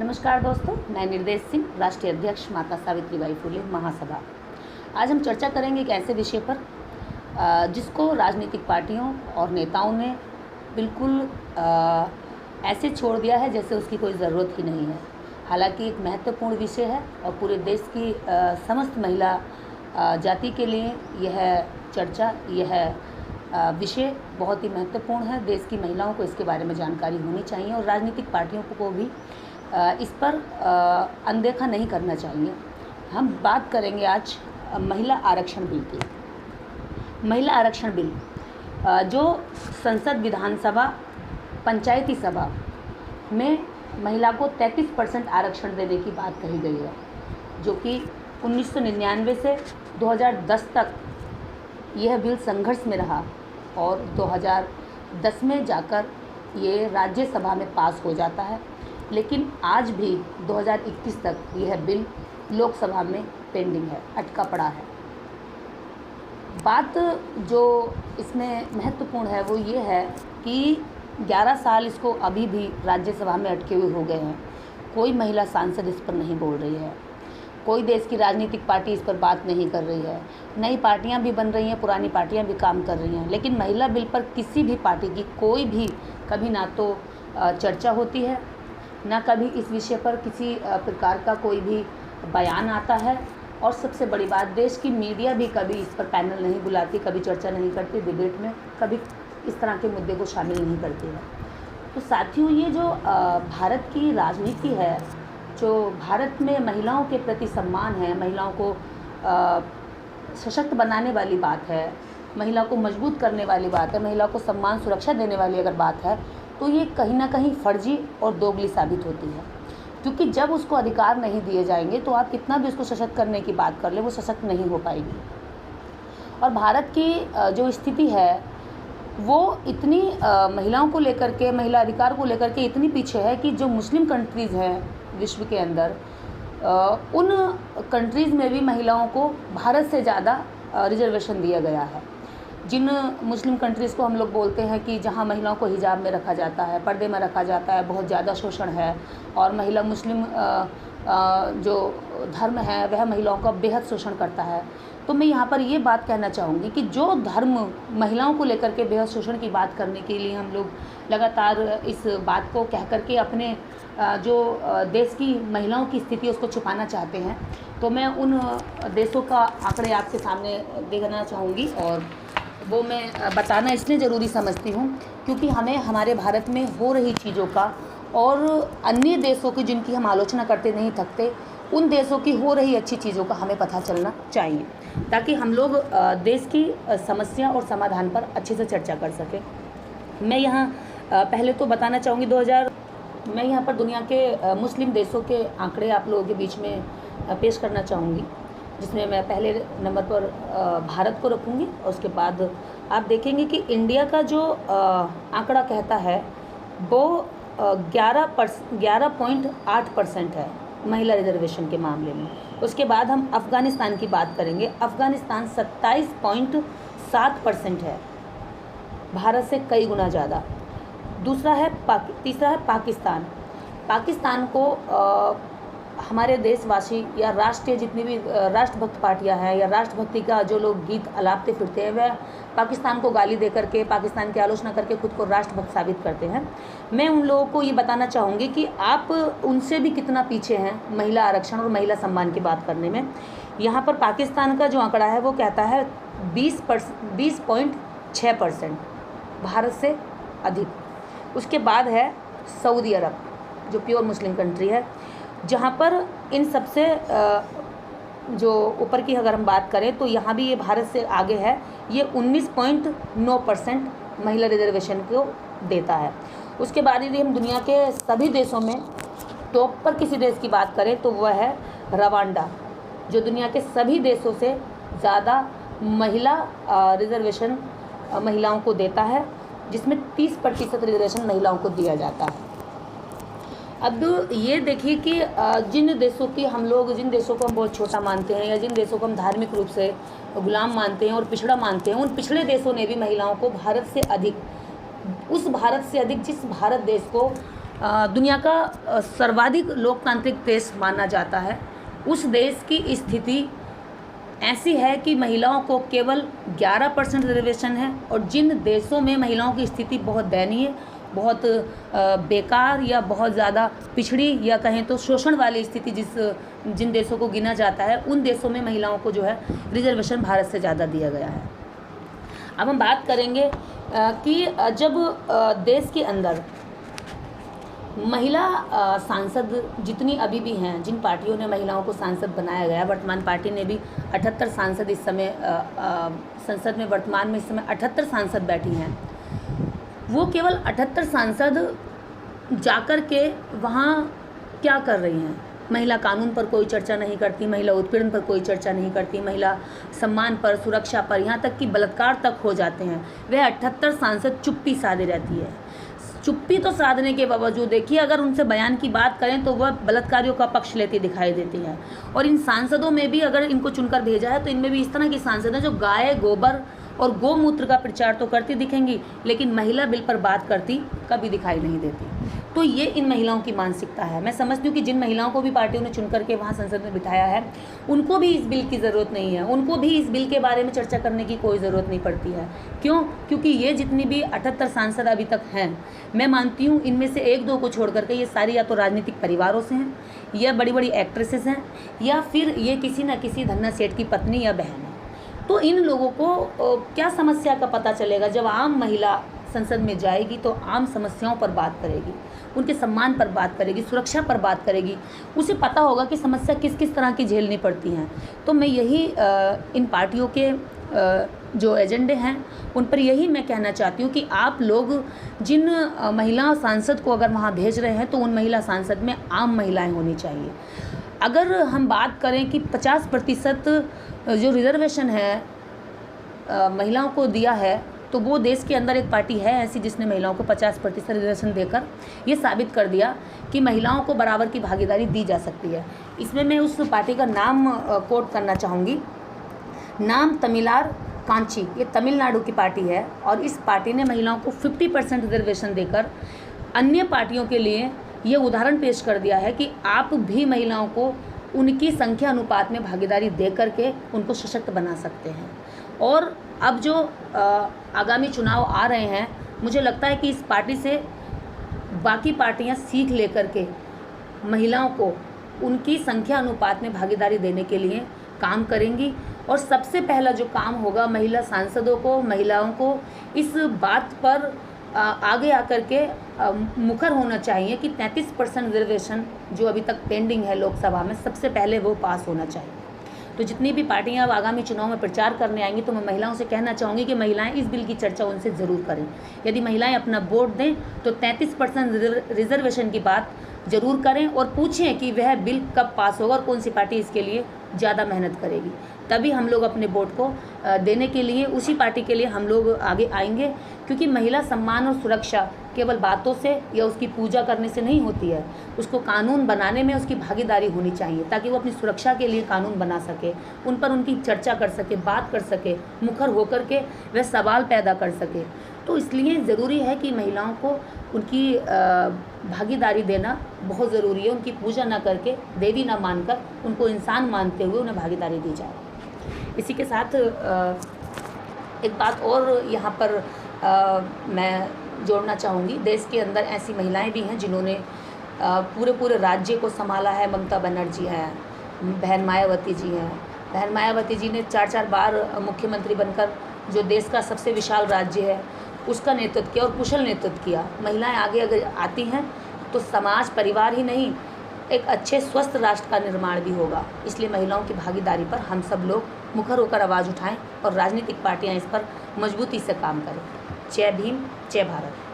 नमस्कार दोस्तों, मैं निर्देश सिंह, राष्ट्रीय अध्यक्ष माता सावित्रीबाई फुले महासभा। आज हम चर्चा करेंगे एक ऐसे विषय पर जिसको राजनीतिक पार्टियों और नेताओं ने बिल्कुल ऐसे छोड़ दिया है जैसे उसकी कोई ज़रूरत ही नहीं है। हालांकि एक महत्वपूर्ण विषय है और पूरे देश की समस्त महिला जाति के लिए यह चर्चा, यह विषय बहुत ही महत्वपूर्ण है। देश की महिलाओं को इसके बारे में जानकारी होनी चाहिए और राजनीतिक पार्टियों को भी इस पर अनदेखा नहीं करना चाहिए। हम बात करेंगे आज महिला आरक्षण बिल की। महिला आरक्षण बिल जो संसद, विधानसभा, पंचायती सभा में महिला को 33% आरक्षण देने की बात कही गई है, जो कि 1999 से 2010 तक यह बिल संघर्ष में रहा और 2010 में जाकर ये राज्यसभा में पास हो जाता है। लेकिन आज भी 2021 तक यह बिल लोकसभा में पेंडिंग है, अटका पड़ा है। बात जो इसमें महत्वपूर्ण है वो ये है कि 11 साल इसको अभी भी राज्यसभा में अटके हुए हो गए हैं। कोई महिला सांसद इस पर नहीं बोल रही है, कोई देश की राजनीतिक पार्टी इस पर बात नहीं कर रही है। नई पार्टियां भी बन रही हैं, पुरानी पार्टियां भी काम कर रही हैं, लेकिन महिला बिल पर किसी भी पार्टी की कोई भी कभी ना तो चर्चा होती है, ना कभी इस विषय पर किसी प्रकार का कोई भी बयान आता है। और सबसे बड़ी बात, देश की मीडिया भी कभी इस पर पैनल नहीं बुलाती, कभी चर्चा नहीं करती, डिबेट में कभी इस तरह के मुद्दे को शामिल नहीं करती है। तो साथियों, ये जो भारत की राजनीति है, जो भारत में महिलाओं के प्रति सम्मान है, महिलाओं को सशक्त बनाने वाली बात है, महिला को मजबूत करने वाली बात है, महिला को सम्मान सुरक्षा देने वाली अगर बात है, तो ये कहीं ना कहीं फर्जी और दोगली साबित होती है। क्योंकि जब उसको अधिकार नहीं दिए जाएंगे तो आप कितना भी उसको सशक्त करने की बात कर ले, वो सशक्त नहीं हो पाएगी। और भारत की जो स्थिति है वो इतनी महिलाओं को लेकर के, महिला अधिकार को लेकर के इतनी पीछे है कि जो मुस्लिम कंट्रीज़ हैं विश्व के अंदर, उन कंट्रीज़ में भी महिलाओं को भारत से ज़्यादा रिजर्वेशन दिया गया है। जिन मुस्लिम कंट्रीज़ को हम लोग बोलते हैं कि जहाँ महिलाओं को हिजाब में रखा जाता है, पर्दे में रखा जाता है, बहुत ज़्यादा शोषण है और महिला मुस्लिम जो धर्म है वह महिलाओं का बेहद शोषण करता है। तो मैं यहाँ पर ये बात कहना चाहूँगी कि जो धर्म महिलाओं को लेकर के बेहद शोषण की बात करने के लिए हम लोग लगातार इस बात को कह करके अपने जो देश की महिलाओं की स्थिति उसको छुपाना चाहते हैं, तो मैं उन देशों का आंकड़े आपके सामने देखना चाहूँगी। और वो मैं बताना इसलिए ज़रूरी समझती हूँ क्योंकि हमें हमारे भारत में हो रही चीज़ों का और अन्य देशों की जिनकी हम आलोचना करते नहीं थकते, उन देशों की हो रही अच्छी चीज़ों का हमें पता चलना चाहिए, ताकि हम लोग देश की समस्या और समाधान पर अच्छे से चर्चा कर सकें। मैं यहाँ पहले तो बताना चाहूँगी मैं यहाँ पर दुनिया के मुस्लिम देशों के आंकड़े आप लोगों के बीच में पेश करना चाहूँगी, जिसमें मैं पहले नंबर पर भारत को रखूँगी और उसके बाद आप देखेंगे कि इंडिया का जो आंकड़ा कहता है वो 11.8% है महिला रिजर्वेशन के मामले में। उसके बाद हम अफ़गानिस्तान की बात करेंगे। अफ़गानिस्तान 27.7% है, भारत से कई गुना ज़्यादा। तीसरा है पाकिस्तान। पाकिस्तान को हमारे देशवासी या राष्ट्रीय जितनी भी राष्ट्रभक्त पार्टियां हैं या राष्ट्रभक्ति का जो लोग गीत अलापते फिरते हैं, वह पाकिस्तान को गाली दे करके, पाकिस्तान की आलोचना करके खुद को राष्ट्रभक्त साबित करते हैं। मैं उन लोगों को ये बताना चाहूँगी कि आप उनसे भी कितना पीछे हैं महिला आरक्षण और महिला सम्मान की बात करने में। यहाँ पर पाकिस्तान का जो आंकड़ा है वो कहता है 20.6%, भारत से अधिक। उसके बाद है सऊदी अरब, जो प्योर मुस्लिम कंट्री है, जहाँ पर इन सबसे जो ऊपर की अगर हम बात करें तो यहाँ भी ये भारत से आगे है। ये 19.9% महिला रिजर्वेशन को देता है। उसके बाद यदि हम दुनिया के सभी देशों में टॉप पर किसी देश की बात करें तो वह है रवांडा, जो दुनिया के सभी देशों से ज़्यादा महिला रिजर्वेशन महिलाओं को देता है, जिसमें 30% रिजर्वेशन महिलाओं को दिया जाता है। अब ये देखिए कि जिन देशों को हम बहुत छोटा मानते हैं या जिन देशों को हम धार्मिक रूप से गुलाम मानते हैं और पिछड़ा मानते हैं, उन पिछड़े देशों ने भी महिलाओं को भारत से अधिक जिस भारत देश को दुनिया का सर्वाधिक लोकतांत्रिक देश माना जाता है, उस देश की स्थिति ऐसी है कि महिलाओं को केवल 11% रिजर्वेशन है। और जिन देशों में महिलाओं की स्थिति बहुत दयनीय, बहुत बेकार या बहुत ज़्यादा पिछड़ी या कहें तो शोषण वाली स्थिति जिन देशों को गिना जाता है, उन देशों में महिलाओं को जो है रिजर्वेशन भारत से ज़्यादा दिया गया है। अब हम बात करेंगे कि जब देश के अंदर महिला सांसद जितनी अभी भी हैं, जिन पार्टियों ने महिलाओं को सांसद बनाया गया, वर्तमान पार्टी ने भी 78 सांसद इस समय संसद में वर्तमान में इस समय 78 सांसद बैठी हैं। वो केवल 78 सांसद जाकर के वहाँ क्या कर रही हैं? महिला कानून पर कोई चर्चा नहीं करती, महिला उत्पीड़न पर कोई चर्चा नहीं करती, महिला सम्मान पर, सुरक्षा पर, यहाँ तक कि बलात्कार तक हो जाते हैं। वह 78 सांसद चुप्पी साधे रहती है। चुप्पी तो साधने के बावजूद देखिए, अगर उनसे बयान की बात करें तो वह बलात्कारियों का पक्ष लेती दिखाई देती है। और इन सांसदों में भी अगर इनको चुनकर भेजा है तो इनमें भी इस तरह की सांसद हैं जो गाय, गोबर और गोमूत्र का प्रचार तो करती दिखेंगी, लेकिन महिला बिल पर बात करती कभी दिखाई नहीं देती। तो ये इन महिलाओं की मानसिकता है। मैं समझती हूँ कि जिन महिलाओं को भी पार्टियों ने चुन करके वहाँ संसद में बिठाया है, उनको भी इस बिल की ज़रूरत नहीं है, उनको भी इस बिल के बारे में चर्चा करने की कोई ज़रूरत नहीं पड़ती है। क्यों? क्योंकि ये जितनी भी 78 सांसद अभी तक हैं, मैं मानती हूँ इनमें से 1-2 को छोड़ करके ये सारी या तो राजनीतिक परिवारों से हैं, या बड़ी बड़ी एक्ट्रेसेस हैं, या फिर ये किसी न किसी धन्ना सेठ की पत्नी या बहन है। तो इन लोगों को क्या समस्या का पता चलेगा? जब आम महिला संसद में जाएगी तो आम समस्याओं पर बात करेगी, उनके सम्मान पर बात करेगी, सुरक्षा पर बात करेगी, उसे पता होगा कि समस्या किस किस तरह की झेलनी पड़ती हैं। तो मैं यही इन पार्टियों के जो एजेंडे हैं उन पर यही मैं कहना चाहती हूँ कि आप लोग जिन महिला सांसद को अगर वहाँ भेज रहे हैं तो उन महिला सांसद में आम महिलाएं होनी चाहिए। अगर हम बात करें कि 50% जो रिजर्वेशन है महिलाओं को दिया है, तो वो देश के अंदर एक पार्टी है ऐसी जिसने महिलाओं को 50% रिजर्वेशन देकर ये साबित कर दिया कि महिलाओं को बराबर की भागीदारी दी जा सकती है। इसमें मैं उस पार्टी का नाम कोट करना चाहूँगी, नाम तमिलार कांची। ये तमिलनाडु की पार्टी है और इस पार्टी ने महिलाओं को 50% रिजर्वेशन देकर अन्य पार्टियों के लिए ये उदाहरण पेश कर दिया है कि आप भी महिलाओं को उनकी संख्या अनुपात में भागीदारी दे करके उनको सशक्त बना सकते हैं। और अब जो आगामी चुनाव आ रहे हैं, मुझे लगता है कि इस पार्टी से बाकी पार्टियां सीख लेकर के महिलाओं को उनकी संख्या अनुपात में भागीदारी देने के लिए काम करेंगी। और सबसे पहला जो काम होगा, महिला सांसदों को, महिलाओं को इस बात पर आगे आकर के मुखर होना चाहिए कि 33% रिजर्वेशन जो अभी तक पेंडिंग है लोकसभा में, सबसे पहले वो पास होना चाहिए। तो जितनी भी पार्टियां अब आगामी चुनाव में प्रचार करने आएंगी तो मैं महिलाओं से कहना चाहूँगी कि महिलाएं इस बिल की चर्चा उनसे ज़रूर करें। यदि महिलाएं अपना वोट दें तो 33% रिजर्वेशन की बात ज़रूर करें और पूछें कि वह बिल कब पास होगा और कौन सी पार्टी इसके लिए ज़्यादा मेहनत करेगी। तभी हम लोग अपने वोट को देने के लिए उसी पार्टी के लिए हम लोग आगे आएंगे। क्योंकि महिला सम्मान और सुरक्षा केवल बातों से या उसकी पूजा करने से नहीं होती है, उसको कानून बनाने में उसकी भागीदारी होनी चाहिए ताकि वो अपनी सुरक्षा के लिए कानून बना सके, उन पर उनकी चर्चा कर सके, बात कर सके, मुखर होकर के वह सवाल पैदा कर सके। तो इसलिए ज़रूरी है कि महिलाओं को उनकी भागीदारी देना बहुत ज़रूरी है। उनकी पूजा ना करके, देवी ना मानकर, उनको इंसान मानते हुए उन्हें भागीदारी दी जाए। इसी के साथ एक बात और यहाँ पर मैं जोड़ना चाहूँगी। देश के अंदर ऐसी महिलाएं भी हैं जिन्होंने पूरे राज्य को संभाला है। ममता बनर्जी हैं, बहन मायावती जी हैं। बहन मायावती जी ने 4 बार मुख्यमंत्री बनकर जो देश का सबसे विशाल राज्य है उसका नेतृत्व किया और कुशल नेतृत्व किया। महिलाएं आगे अगर आती हैं तो समाज, परिवार ही नहीं, एक अच्छे स्वस्थ राष्ट्र का निर्माण भी होगा। इसलिए महिलाओं की भागीदारी पर हम सब लोग मुखर होकर आवाज़ उठाएं और राजनीतिक पार्टियां इस पर मजबूती से काम करें। जय भीम, जय भारत।